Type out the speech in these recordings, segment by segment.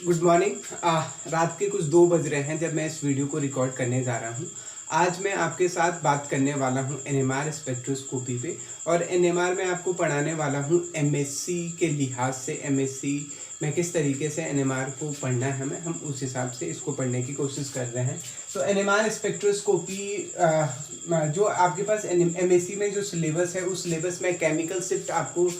Good morning. रात के कुछ 2 बज रहे हैं जब मैं इस वीडियो को रिकॉर्ड करने जा रहा हूँ। आज मैं आपके साथ बात करने वाला हूँ एनएमआर स्पेक्ट्रोस्कोपी पे। और एनएमआर में आपको पढ़ाने वाला हूँ एमएससी के लिहाज से। एमएससी में किस तरीके से एनएमआर को पढ़ना है हमें, हम उस हिसाब से इसको पढ़ने की कोशिश कर रहे हैं। तो एनएमआर स्पेक्ट्रोस्कोपी जो आपके पास एमएससी में जो सिलेबस है उस सिलेबस में केमिकल शिफ्ट आपको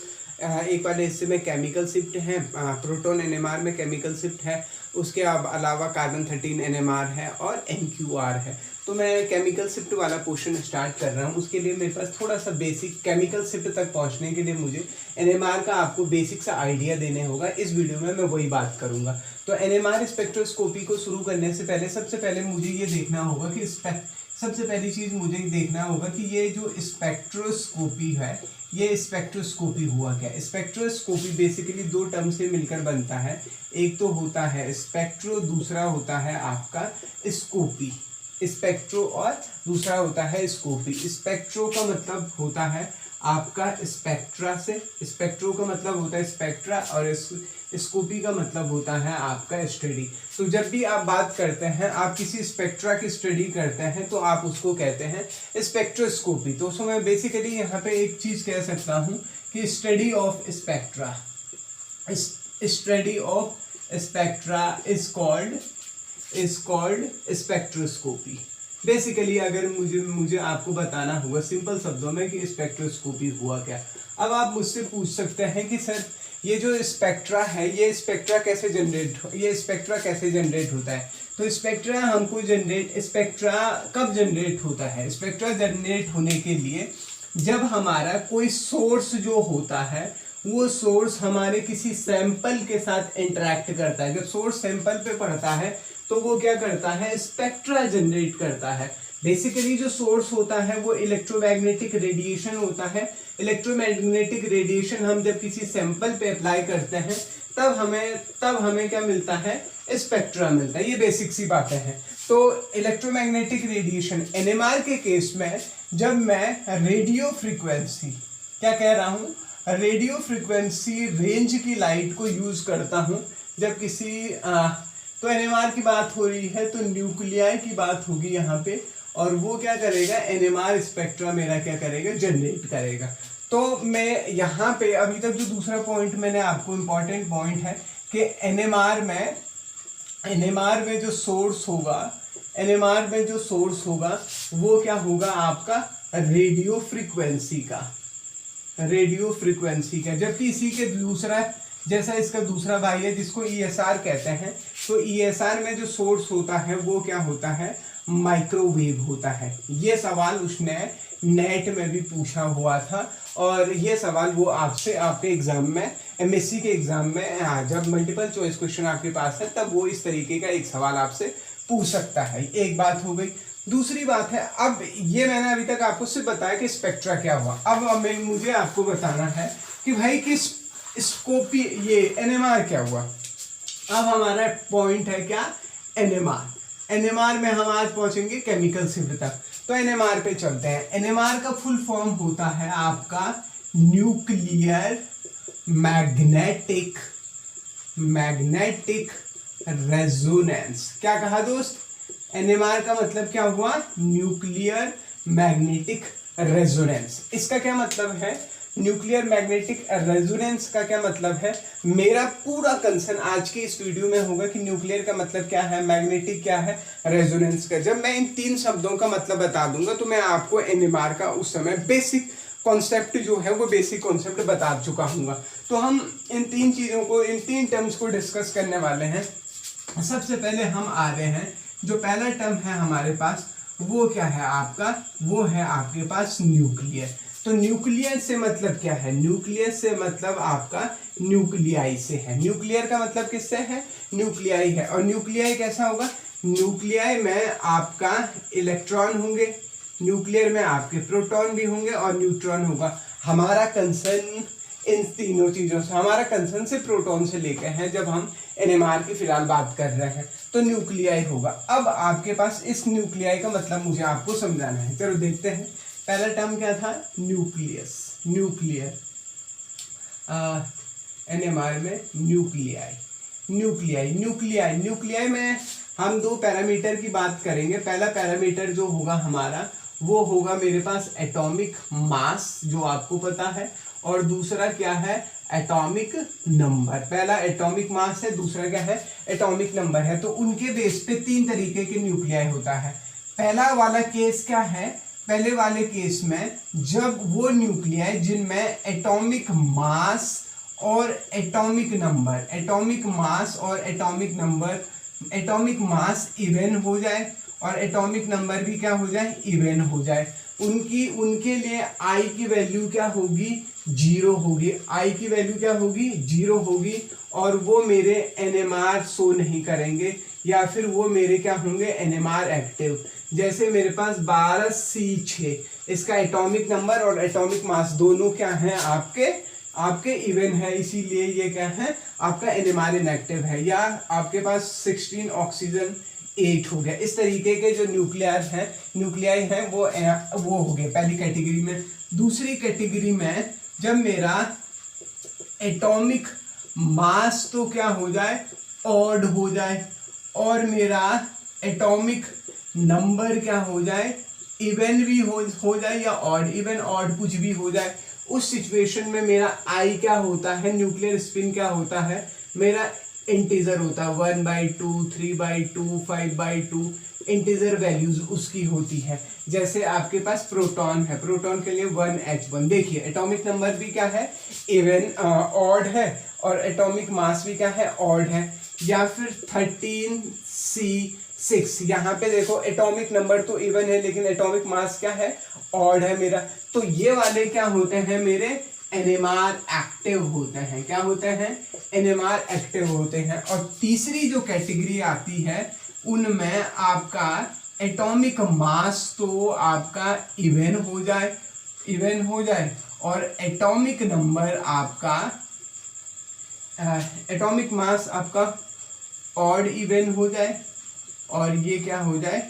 एक वाले हिस्से में केमिकल शिफ्ट है, प्रोटॉन एनएमआर में केमिकल शिफ्ट है, उसके अलावा कार्बन 13 एनएमआर है और एनक्यूआर है। तो मैं केमिकल शिफ्ट वाला पोर्शन स्टार्ट कर रहा हूँ। उसके लिए मेरे पास थोड़ा सा बेसिक केमिकल शिफ्ट तक पहुँचने के लिए मुझे एनएमआर का आपको बेसिक सा आइडिया देने होगा। इस वीडियो में मैं वही बात करूँगा। तो एनएमआर स्पेक्ट्रोस्कोपी को शुरू करने से पहले सबसे पहले मुझे ये देखना होगा कि सबसे पहली चीज़ मुझे देखना होगा कि ये जो स्पेक्ट्रोस्कोपी है, ये स्पेक्ट्रोस्कोपी हुआ क्या। स्पेक्ट्रोस्कोपी बेसिकली 2 टर्म से मिलकर बनता है। एक तो होता है स्पेक्ट्रो, दूसरा होता है आपका स्कोपी। स्पेक्ट्रो और दूसरा होता है स्कोपी। स्पेक्ट्रो का मतलब होता है आपका स्पेक्ट्रा से, स्पेक्ट्रो का मतलब होता है स्पेक्ट्रा, और स्कोपी का मतलब होता है आपका स्टडी। तो जब भी आप बात करते हैं, आप किसी स्पेक्ट्रा की स्टडी करते हैं तो आप उसको कहते हैं स्पेक्ट्रोस्कोपी। तो उसको मैं बेसिकली यहाँ पे एक चीज़ कह सकता हूँ कि study of spectra, study of spectra is called spectroscopy. Basically अगर मुझे आपको बताना होगा सिंपल शब्दों में कि स्पेक्ट्रोस्कोपी हुआ क्या। अब आप मुझसे पूछ सकते हैं कि सर ये जो स्पेक्ट्रा है, ये स्पेक्ट्रा कैसे जनरेट होता है। तो स्पेक्ट्रा कब जनरेट होता है। स्पेक्ट्रा जनरेट होने के लिए जब हमारा कोई सोर्स जो होता है वो सोर्स हमारे किसी सैंपल के साथ इंटरेक्ट करता है। जब सोर्स सैंपल पे पड़ता है तो वो क्या करता है, स्पेक्ट्रा जनरेट करता है। बेसिकली जो सोर्स होता है वो इलेक्ट्रोमैग्नेटिक रेडिएशन होता है। इलेक्ट्रोमैग्नेटिक रेडिएशन हम जब किसी सैंपल पे अप्लाई करते हैं तब हमें क्या मिलता है, स्पेक्ट्रा मिलता है। ये बेसिक सी बातें हैं। तो इलेक्ट्रोमैग्नेटिक रेडिएशन एनएमआर के केस में जब मैं रेडियो फ्रीक्वेंसी, क्या कह रहा हूँ, रेडियो फ्रीक्वेंसी रेंज की लाइट को यूज करता हूँ जब किसी तो एनएमआर की बात हो रही है तो न्यूक्लियाई की बात होगी यहाँ पे, और वो क्या करेगा, एनएमआर स्पेक्ट्रा मेरा क्या करेगा, जनरेट करेगा। तो मैं यहाँ पे अभी तक जो दूसरा पॉइंट मैंने आपको इम्पॉर्टेंट पॉइंट है कि एनएमआर में जो सोर्स होगा वो क्या होगा, आपका रेडियो फ्रीक्वेंसी का। जबकि इसी के दूसरा, जैसा इसका दूसरा भाई है जिसको ईएसआर कहते हैं, तो ईएसआर में जो सोर्स होता है वो क्या होता है, माइक्रोवेव होता है। ये सवाल उसने नेट में भी पूछा हुआ था, और ये सवाल वो आपसे आपके एग्जाम में, एमएससी के एग्जाम में जब मल्टीपल चॉइस क्वेश्चन आपके पास है तब वो इस तरीके का एक सवाल आपसे पूछ सकता है। एक बात हो गई। दूसरी बात है, अब ये मैंने अभी तक आपको सिर्फ बताया कि स्पेक्ट्रा क्या हुआ। अब मुझे आपको बताना है कि भाई किस स्कोपी, ये एनएमआर क्या हुआ। अब हमारा पॉइंट है क्या, एनएमआर में हम आज पहुंचेंगे केमिकल शिफ्ट तक। तो एनएमआर पे चलते हैं। एनएमआर का फुल फॉर्म होता है आपका न्यूक्लियर मैग्नेटिक रेजोनेंस। क्या कहा दोस्त, एनएमआर का मतलब क्या हुआ, न्यूक्लियर मैग्नेटिक रेजोनेंस। इसका क्या मतलब है, न्यूक्लियर मैग्नेटिक रेजोनेंस का क्या मतलब है। मेरा पूरा कंसर्न आज के इस वीडियो में होगा कि न्यूक्लियर का मतलब क्या है, मैग्नेटिक क्या है, रेजोनेंस का। जब मैं इन 3 शब्दों का मतलब बता दूंगा तो मैं आपको एनएमआर का उस समय बेसिक कॉन्सेप्ट जो है वो बेसिक कॉन्सेप्ट बता चुका हूँ। तो हम इन 3 चीज़ों को, इन 3 टर्म्स को डिस्कस करने वाले हैं। सबसे पहले हम आ रहे हैं, जो पहला टर्म है हमारे पास वो क्या है आपका, वो है आपके पास न्यूक्लियर। तो न्यूक्लियर से मतलब क्या है, न्यूक्लियर से मतलब आपका न्यूक्लियाई से है। न्यूक्लियर का मतलब किससे है, न्यूक्लियाई है। और न्यूक्लियाई कैसा होगा, न्यूक्लियाई में आपका इलेक्ट्रॉन होंगे, न्यूक्लियर में आपके प्रोटॉन भी होंगे और न्यूट्रॉन होगा। हमारा कंसर्न इन तीनों चीज़ों से, हमारा कंसर्न से प्रोटॉन से लेकर है जब हम एनएमआर की फिलहाल बात कर रहे हैं। तो न्यूक्लियाई होगा। अब आपके पास इस न्यूक्लियाई का मतलब मुझे आपको समझाना है। चलो देखते हैं। पहला टर्म क्या था, न्यूक्लियर, एनएमआर में न्यूक्लियाई। न्यूक्लियाई। न्यूक्लियाई न्यूक्लियाई में हम दो पैरामीटर की बात करेंगे। पहला पैरामीटर जो होगा हमारा वो होगा मेरे पास एटॉमिक मास, जो आपको पता है, और दूसरा क्या है, एटॉमिक नंबर। पहला एटॉमिक मास है, दूसरा क्या है, एटॉमिक नंबर है। तो उनके बेस पे तीन तरीके के न्यूक्लियाई होता है। पहला वाला केस क्या है, पहले वाले केस में जब वो न्यूक्लियाई जिनमें एटॉमिक मास और एटॉमिक नंबर, एटॉमिक मास और atomic number, atomic mass even हो जाए और एटॉमिक नंबर भी क्या हो जाए, इवन हो जाए, उनके लिए आई की वैल्यू क्या होगी, 0 होगी। आई की वैल्यू क्या होगी, 0 होगी। और वो मेरे एनएमआर शो नहीं करेंगे, या फिर वो मेरे क्या होंगे, एनएमआर एक्टिव। जैसे मेरे पास 12C6, इसका एटॉमिक नंबर और एटॉमिक मास दोनों क्या हैं, आपके इवन है, इसीलिए ये क्या है, आपका एनएमआर इनएक्टिव है। या आपके पास 16 ऑक्सीजन 8 हो गया। इस तरीके के जो न्यूक्लियाई हैं वो हो गए पहली कैटेगरी में। दूसरी कैटेगरी में जब मेरा एटॉमिक मास तो क्या हो जाए, ऑड हो जाए, और मेरा एटॉमिक नंबर क्या हो जाए, इवन भी हो जाए या ऑड, इवन ऑड कुछ भी हो जाए, उस सिचुएशन में मेरा आई क्या होता है, न्यूक्लियर स्पिन क्या होता है, मेरा इंटीजर होता है। 1/2, 3/2, 5/2 इंटीजर वैल्यूज उसकी होती है। जैसे आपके पास प्रोटॉन है, प्रोटॉन के लिए 1H1। देखिए एटॉमिक नंबर भी क्या है, इवन ऑड है, और एटॉमिक मास भी क्या है, ऑड है। या फिर 13C6, यहाँ पे देखो एटॉमिक नंबर तो इवन है लेकिन एटॉमिक मास क्या है, ऑड है मेरा। तो ये वाले क्या होते हैं, मेरे एनएमआर एक्टिव होते हैं। क्या होते हैं, एनएमआर एक्टिव होते हैं। और तीसरी जो कैटेगरी आती है उनमें आपका एटॉमिक मास तो आपका इवन हो जाए और एटॉमिक नंबर आपका, एटॉमिक मास आपका ऑड इवन हो जाए, और ये क्या हो जाए,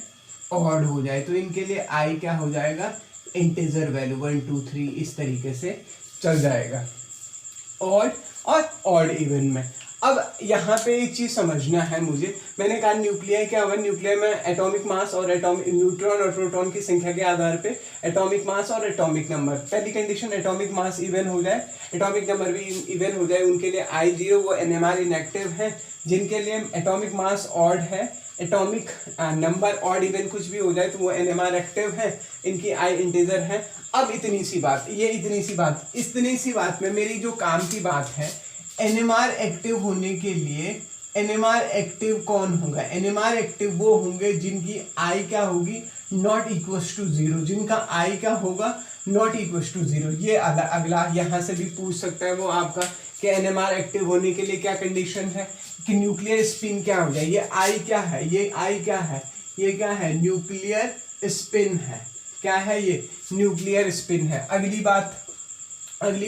ऑड हो जाए। तो इनके लिए आई क्या हो जाएगा, इंटीजर वैल्यू 1 2 3 इस तरीके से चल जाएगा, ऑड इवन में। अब यहाँ पे एक चीज समझना है मुझे, मैंने कहा न्यूक्लियाई क्या हुआ, न्यूक्लियाई में एटॉमिक मास और एटॉमिक न्यूट्रॉन और प्रोटॉन की संख्या के आधार पे एटॉमिक मास और एटॉमिक नंबर। पहली कंडीशन एटॉमिक मास इवन हो जाए, एटॉमिक नंबर भी इवन हो जाए, उनके लिए आई 0, वो एनएमआर इनएक्टिव है। जिनके लिए एटॉमिक मास ऑड है, एटॉमिक नंबर ऑड इवन कुछ भी हो जाए तो वो एनएमआर एक्टिव है, इनकी आई इंटीजर है। अब इतनी सी बात में मेरी जो काम की बात है, एनएमआर एक्टिव होने के लिए एनएमआर एक्टिव कौन होगा, एनएमआर एक्टिव वो होंगे जिनकी आई क्या होगी, नॉट इक्वल्स टू 0, जिनका आई क्या होगा, नॉट इक्वल्स टू 0। ये अगला यहाँ से भी पूछ सकता है वो आपका कि एनएमआर एक्टिव होने के लिए क्या कंडीशन है, कि न्यूक्लियर स्पिन क्या हो जाए। ये आई क्या है, ये क्या है, न्यूक्लियर स्पिन है। क्या है ये, न्यूक्लियर स्पिन है। अगली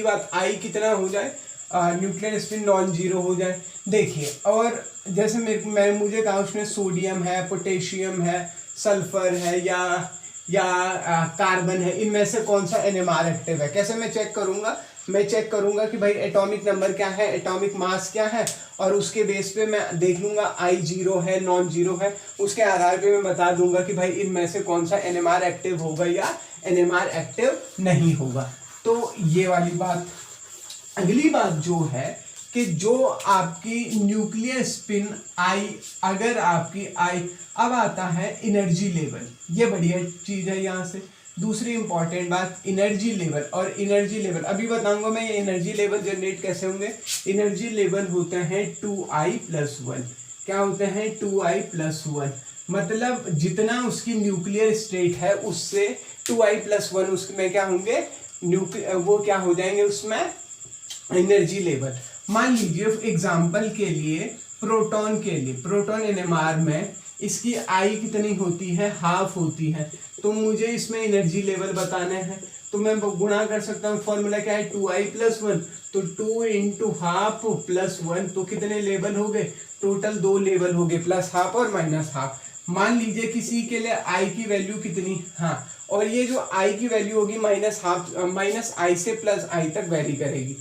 बात आई कितना हो जाए, न्यूक्लियर स्पिन नॉन जीरो हो जाए। देखिए, और जैसे मुझे कहा उसमें सोडियम है, पोटेशियम है, सल्फर है या कार्बन है, इनमें से कौन सा एनएमआर एक्टिव है। कैसे मैं चेक करूंगा कि भाई एटॉमिक नंबर क्या है, एटॉमिक मास क्या है, और उसके बेस पे मैं देख लूंगा आई 0 है, नॉन जीरो है, उसके आधार पे मैं बता दूंगा कि भाई इनमें से कौन सा एनएमआर एक्टिव होगा या एनएमआर एक्टिव नहीं होगा। तो ये वाली बात। अगली बात जो है कि जो आपकी न्यूक्लियर स्पिन आई, अगर आपकी आई, अब आता है एनर्जी लेवल। ये बढ़िया चीज है। यहाँ से दूसरी इंपॉर्टेंट बात, एनर्जी लेवल। और एनर्जी लेवल अभी बताऊंगा मैं, ये एनर्जी लेवल जनरेट कैसे होंगे। एनर्जी लेवल होते हैं 2I+1। क्या होते हैं, 2I+1। मतलब जितना उसकी न्यूक्लियर स्टेट है उससे 2I+1 उसमें क्या होंगे, वो क्या हो जाएंगे उसमें, एनर्जी लेवल। मान लीजिए एग्जांपल के लिए प्रोटॉन एनएमआर में इसकी आई कितनी होती है, हाफ होती है। तो मुझे इसमें एनर्जी लेवल बताने हैं, तो मैं गुणा कर सकता हूँ। फॉर्मूला क्या है, 2I+1, तो 2 × हाफ +1, तो कितने लेवल हो गए, टोटल 2 लेवल हो गए, प्लस हाफ और माइनस हाफ। मान लीजिए किसी के लिए आई की वैल्यू कितनी, हाँ, और ये जो आई की वैल्यू होगी माइनस आई से प्लस आई तक वेरी करेगी।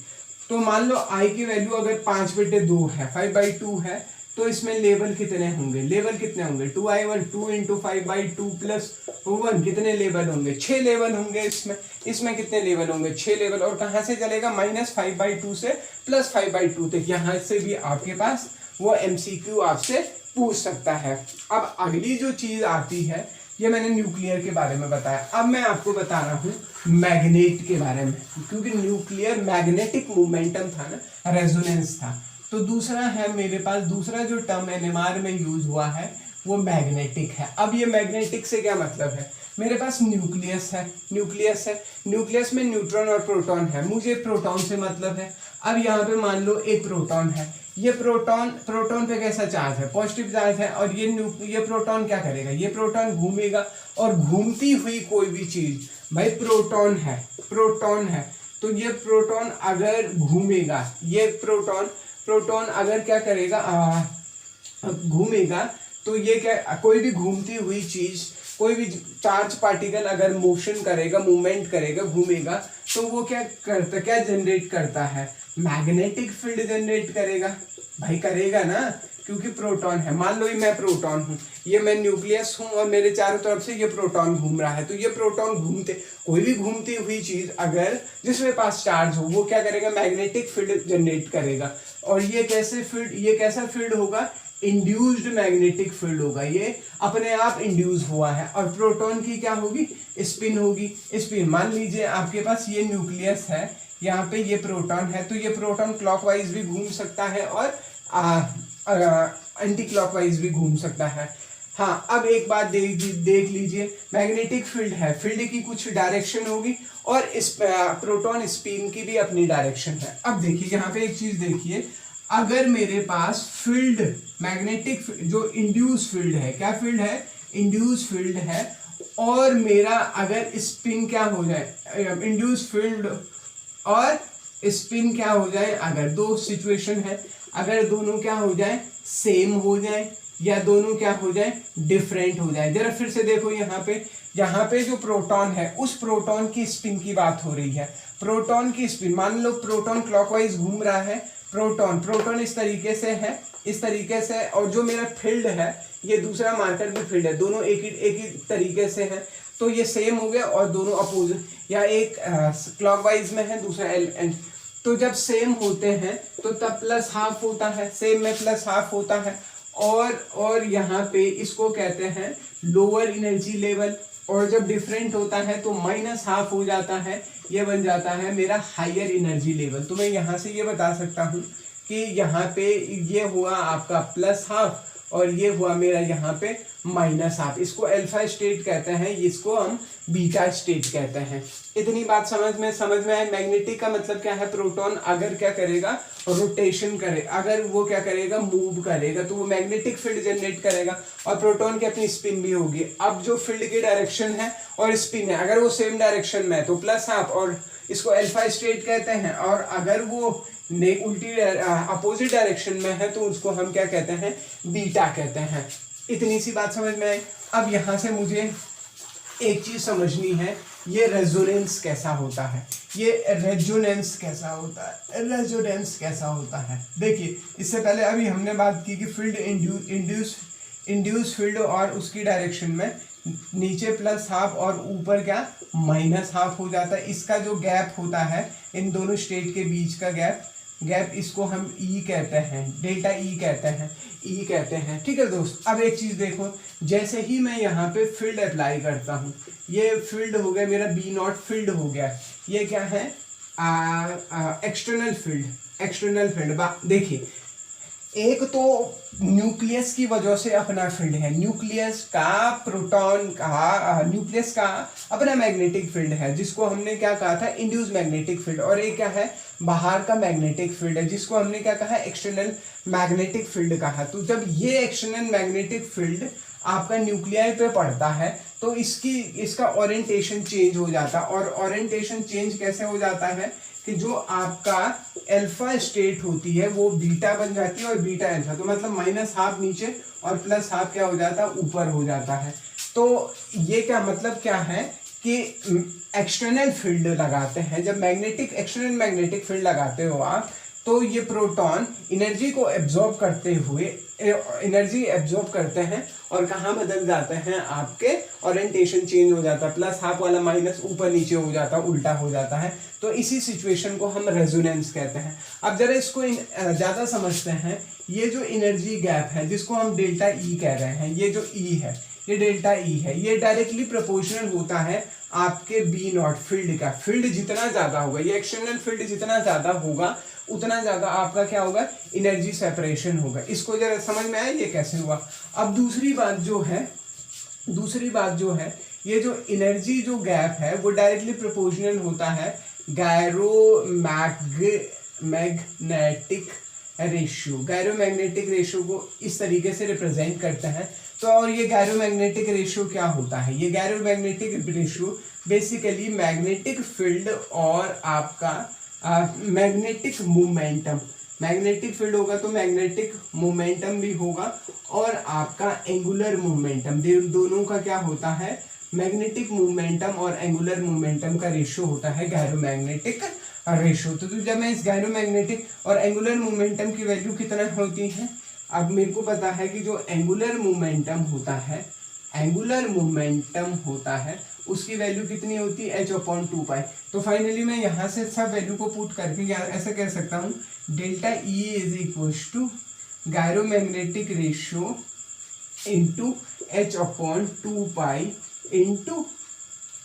तो मान लो I की वैल्यू अगर 5/2 है, 5/2 है, तो इसमें लेवल कितने होंगे, लेवल कितने होंगे 2i1 2 × 5/2 प्लस 1 कितने लेवल होंगे, 6 लेवल होंगे इसमें कितने लेवल होंगे 6 लेवल। और कहाँ से चलेगा -5/2 से +5/2 तक, यहाँ से भी आपके पास वो MCQ आपसे पूछ सकता है। अब अगली जो चीज आती है, ये मैंने न्यूक्लियर के बारे में बताया, अब मैं आपको बता रहा हूँ मैग्नेट के बारे में, क्योंकि न्यूक्लियर मैग्नेटिक मोमेंटम था ना, रेजोनेंस था। तो दूसरा है मेरे पास, दूसरा जो टर्म NMR में यूज हुआ है वो मैग्नेटिक है। अब ये मैग्नेटिक से क्या मतलब है, मेरे पास न्यूक्लियस है, न्यूक्लियस में न्यूट्रॉन और प्रोटॉन है, मुझे प्रोटॉन से मतलब है। अब यहाँ पे मान लो एक प्रोटॉन है, ये प्रोटॉन पे कैसा चार्ज है, पॉजिटिव चार्ज है, और ये प्रोटॉन क्या करेगा, ये प्रोटॉन घूमेगा, और घूमती हुई कोई भी चीज, भाई प्रोटॉन है, तो ये प्रोटॉन अगर घूमेगा, ये प्रोटॉन अगर क्या करेगा, घूमेगा, तो ये क्या, कोई भी घूमती हुई चीज, कोई भी चार्ज पार्टिकल अगर मोशन करेगा, मूवमेंट करेगा, घूमेगा, तो वो क्या जनरेट करता है, मैग्नेटिक फील्ड जनरेट करेगा। भाई करेगा ना, क्योंकि प्रोटॉन है। मान लो मैं प्रोटॉन हूँ, ये मैं न्यूक्लियस हूँ, और मेरे चारों तरफ से ये प्रोटॉन घूम रहा है, तो ये प्रोटॉन कोई भी घूमती हुई चीज अगर जिसमें पास चार्ज हो, वो क्या करेगा, मैग्नेटिक फील्ड जनरेट करेगा। और ये कैसा फील्ड होगा, इंड्यूस्ड मैग्नेटिक फील्ड होगा, ये अपने आप इंड्यूस हुआ है। और प्रोटॉन की क्या होगी, स्पिन होगी, स्पिन। मान लीजिए आपके पास ये न्यूक्लियस है, यहाँ पे ये प्रोटॉन है, तो ये प्रोटॉन क्लॉकवाइज भी घूम सकता है और एंटी क्लॉकवाइज भी घूम सकता है। हाँ, अब एक बात देख लीजिए, मैग्नेटिक फील्ड है, फील्ड की कुछ डायरेक्शन होगी, और इस प्रोटॉन स्पिन की भी अपनी डायरेक्शन है। अब देखिए यहाँ पे एक चीज देखिए, अगर मेरे पास फील्ड, मैग्नेटिक जो इंड्यूस फील्ड है, क्या फील्ड है, इंड्यूस फील्ड है, और मेरा अगर स्पिन क्या हो जाए, इंड्यूस फील्ड और स्पिन क्या हो जाए, अगर दो सिचुएशन है, अगर दोनों क्या हो जाए, सेम हो जाए, या दोनों क्या हो जाए, डिफरेंट हो जाए। जरा फिर से देखो, यहाँ पे जो प्रोटॉन है, उस प्रोटॉन की स्पिन की बात हो रही है। प्रोटॉन की स्पिन, मान लो प्रोटॉन क्लॉकवाइज घूम रहा है, प्रोटॉन इस तरीके से है, और जो मेरा फील्ड है, ये दूसरा मार्कर भी फील्ड है, दोनों एक ही तरीके से है, तो ये सेम हो गया, और दोनों अपोजिट, या एक क्लॉकवाइज में है, दूसरा एंड। तो जब सेम होते हैं तो तब +½ होता है, सेम में +½ होता है, और यहाँ पे इसको कहते हैं लोअर एनर्जी लेवल, और जब डिफरेंट होता है तो -½ हो जाता है, ये बन जाता है मेरा हायर एनर्जी लेवल। तो मैं यहाँ से ये बता सकता हूँ कि यहाँ पे ये हुआ आपका +½ और ये हुआ मेरा यहाँ पे -½ इसको अल्फा स्टेट कहते हैं, इसको हम बीटा स्टेट कहते हैं। इतनी बात समझ में आए। मैग्नेटिक का मतलब क्या है, प्रोटॉन अगर क्या करेगा, रोटेशन करे, अगर वो क्या करेगा, मूव करेगा, तो वो मैग्नेटिक फील्ड जनरेट करेगा, और प्रोटॉन की अपनी स्पिन भी होगी। अब जो फील्ड की डायरेक्शन है और स्पिन है, अगर वो सेम डायरेक्शन में है तो +½ और इसको अल्फा स्टेट कहते हैं, और अगर वो उल्टी अपोजिट डायरेक्शन में है तो उसको हम क्या कहते हैं, बीटा कहते हैं। इतनी सी बात समझ में आई। अब यहाँ से मुझे एक चीज समझनी है, ये रेजोनेंस कैसा होता है, रेजोनेंस कैसा होता है। देखिए, इससे पहले अभी हमने बात की कि फील्ड इंड्यूस फील्ड और उसकी डायरेक्शन में नीचे +½ और ऊपर क्या -½ हो जाता है। इसका जो गैप होता है, इन दोनों स्टेट के बीच का गैप, इसको हम E कहते हैं, डेल्टा E कहते हैं। ठीक है दोस्त, अब एक चीज देखो, जैसे ही मैं यहाँ पे फील्ड अप्लाई करता हूँ, ये फील्ड हो गया मेरा B0 फील्ड हो गया, ये क्या है, एक्सटर्नल फील्ड। देखिए, एक तो न्यूक्लियस की वजह से अपना फील्ड है, न्यूक्लियस का अपना मैग्नेटिक फील्ड है, जिसको हमने क्या कहा था, इंड्यूस मैग्नेटिक फील्ड। और एक क्या है, बाहर का मैग्नेटिक फील्ड है, जिसको हमने क्या कहा, एक्सटर्नल मैग्नेटिक फील्ड कहा। तो जब ये एक्सटर्नल मैग्नेटिक फील्ड आपका न्यूक्लियाई पे पड़ता है तो इसका ओरिएंटेशन चेंज हो जाता है। और ओरिएंटेशन चेंज कैसे हो जाता है कि जो आपका अल्फा स्टेट होती है वो बीटा बन जाती है, और बीटा अल्फा, तो मतलब -½ नीचे और +½ क्या हो जाता है, ऊपर हो जाता है। तो ये क्या मतलब क्या है कि एक्सटर्नल फील्ड लगाते हैं, जब एक्सटर्नल मैग्नेटिक फील्ड लगाते हो आप, तो ये प्रोटॉन एनर्जी को एब्जॉर्ब करते हुए एनर्जी एब्जॉर्ब करते हैं और कहाँ बदल जाते हैं, आपके ओरिएंटेशन चेंज हो जाता है, प्लस हाफ वाला माइनस ऊपर नीचे हो जाता है, उल्टा हो जाता है। तो इसी सिचुएशन को हम रेजोनेंस कहते हैं। अब जरा इसको ज़्यादा समझते हैं। ये जो एनर्जी गैप है जिसको हम डेल्टा ई कह रहे हैं, ये जो ई है, ये डेल्टा ई है, ये डायरेक्टली प्रोपोर्शनल होता है आपके बी नॉट फील्ड का। फील्ड जितना ज़्यादा होगा, ये एक्सटर्नल फील्ड जितना ज़्यादा होगा, उतना ज़्यादा आपका क्या होगा, एनर्जी सेपरेशन होगा। इसको जरा समझ में आया ये कैसे हुआ। अब दूसरी बात जो है, ये जो एनर्जी जो गैप है वो डायरेक्टली प्रोपोर्शनल होता है गायरोमैग्नेटिक रेशियो को इस तरीके से रिप्रेजेंट करते हैं। तो और ये गायरोमैग्नेटिक रेशियो क्या होता है, ये gyromagnetic ratio basically magnetic field और आपका मैग्नेटिक मोमेंटम, मैग्नेटिक फील्ड होगा तो मैग्नेटिक मोमेंटम भी होगा, और आपका एंगुलर मोमेंटम, दोनों का क्या होता है, मैग्नेटिक मोमेंटम और एंगुलर मोमेंटम का रेशियो होता है गायरोमैग्नेटिक रेशियो। तो जब मैं इस गायरोमैग्नेटिक और एंगुलर मोमेंटम की वैल्यू कितना होती है, अब मेरे को पता है कि जो एंगुलर मोमेंटम होता है उसकी वैल्यू कितनी होती है, h/2π। तो फाइनली मैं यहाँ से सब वैल्यू को पुट करके ऐसा कह सकता हूँ, delta E is equal to gyromagnetic ratio into h/2π into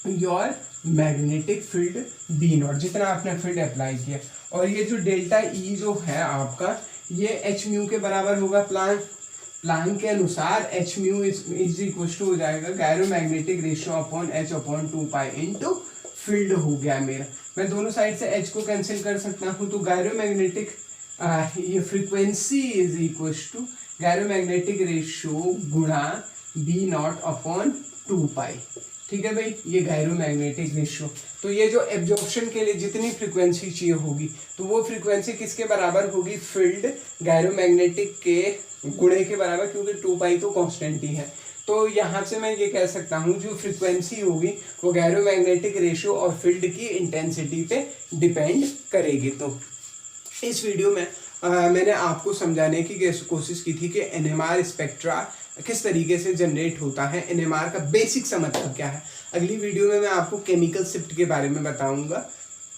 your magnetic field B naught, जितना आपने फील्ड अप्लाई किया। और ये जो डेल्टा ई जो है आपका, ये एच म्यू के बराबर होगा। प्लांक के अनुसार H mu is equal to हो जाएगा gyromagnetic ratio upon h/2π into field हो गया मेरा। मैं दोनों साइड से h को कैंसिल कर सकता हूँ, तो गायरोमैग्नेटिक ये frequency is equal to gyromagnetic ratio गुणा बी नॉट अपॉन 2π। ठीक है भाई, ये गायरोमैग्नेटिक रेशियो। तो ये जो एब्जॉर्प्शन के लिए जितनी फ्रीक्वेंसी चाहिए होगी, तो वो फ्रीक्वेंसी किसके बराबर होगी, फील्ड गायरोमैग्नेटिक के गुणे के बराबर, क्योंकि 2π तो कांस्टेंट ही है। तो यहाँ से मैं ये कह सकता हूँ जो फ्रीक्वेंसी होगी वो गायरोमैग्नेटिक रेशियो और फील्ड की इंटेंसिटी पे डिपेंड करेगी। तो इस वीडियो में मैंने आपको समझाने की कोशिश की थी कि एनएमआर स्पेक्ट्रा किस तरीके से जनरेट होता है, एनएमआर का बेसिक सा मतलब क्या है। अगली वीडियो में मैं आपको केमिकल शिफ्ट के बारे में बताऊंगा।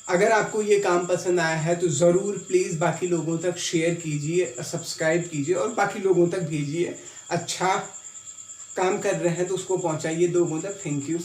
अगर आपको ये काम पसंद आया है तो ज़रूर प्लीज़ बाकी लोगों तक शेयर कीजिए, सब्सक्राइब कीजिए और बाकी लोगों तक भेजिए। अच्छा काम कर रहे हैं तो उसको पहुंचाइए लोगों तक। Thank you.